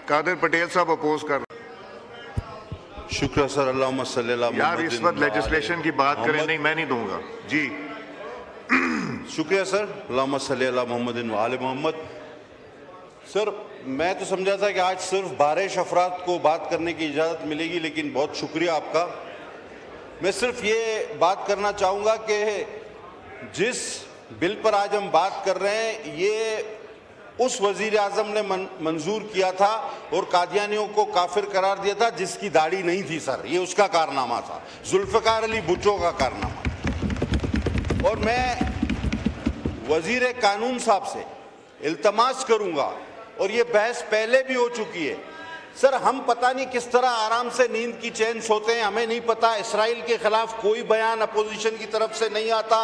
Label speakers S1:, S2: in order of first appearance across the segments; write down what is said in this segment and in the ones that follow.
S1: قادر پٹیل صاحب اپوز کر رہے
S2: شکریہ سر. اللہم صلی اللہ
S1: ہیں. یار اس وقت لیجسلیشن کی بات کریں. نہیں میں نہیں دوں گا جی.
S2: شکریہ سر. اللہم صلی اللہ محمد و آل محمد. سر میں تو سمجھا تھا کہ آج صرف 12 افراد کو بات کرنے کی اجازت ملے گی، لیکن بہت شکریہ آپ کا. میں صرف یہ بات کرنا چاہوں گا کہ جس بل پر آج ہم بات کر رہے ہیں یہ اس وزیر اعظم نے منظور کیا تھا اور قادیانیوں کو کافر قرار دیا تھا جس کی داڑھی نہیں تھی سر. یہ اس کا کارنامہ تھا، ذوالفقار علی بھٹو کا کارنامہ. اور میں وزیر قانون صاحب سے التماس کروں گا، اور یہ بحث پہلے بھی ہو چکی ہے سر، ہم پتہ نہیں کس طرح آرام سے نیند کی چین سوتے ہیں، ہمیں نہیں پتہ. اسرائیل کے خلاف کوئی بیان اپوزیشن کی طرف سے نہیں آتا،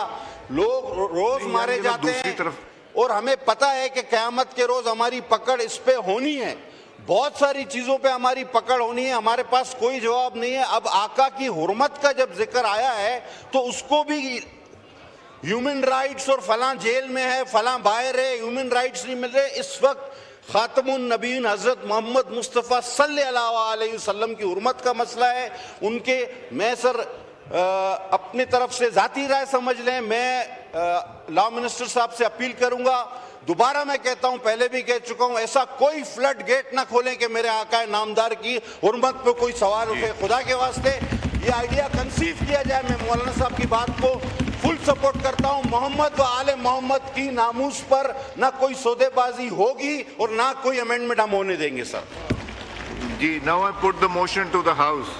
S2: لوگ روز مارے جاتے ہیں، اور ہمیں پتہ ہے کہ قیامت کے روز ہماری پکڑ اس پہ ہونی ہے. بہت ساری چیزوں پہ ہماری پکڑ ہونی ہے، ہمارے پاس کوئی جواب نہیں ہے. اب آقا کی حرمت کا جب ذکر آیا ہے تو اس کو بھی ہیومن رائٹس اور فلاں جیل میں ہے، فلاں باہر ہے، ہیومن رائٹس نہیں مل رہے. اس وقت خاتم النبیین حضرت محمد مصطفیٰ صلی اللہ علیہ وسلم کی حرمت کا مسئلہ ہے. ان کے میں سر اپنی طرف سے ذاتی رائے سمجھ لیں، میں لا منسٹر صاحب سے اپیل کروں گا، دوبارہ میں کہتا ہوں، پہلے بھی کہہ چکا ہوں، ایسا کوئی فلڈ گیٹ نہ کھولیں کہ میرے آقا نامدار کی حرمت پہ کوئی سوال اٹھے. خدا کے واسطے یہ آئیڈیا کنسیو کیا جائے. میں مولانا صاحب کی بات کو فل سپورٹ کرتا ہوں. محمد و آل محمد کی ناموس پر نہ کوئی سودے بازی ہوگی اور نہ کوئی امینڈمنٹ ہم ہونے دیں گے سر.
S1: جی. Now I put the motion to the House.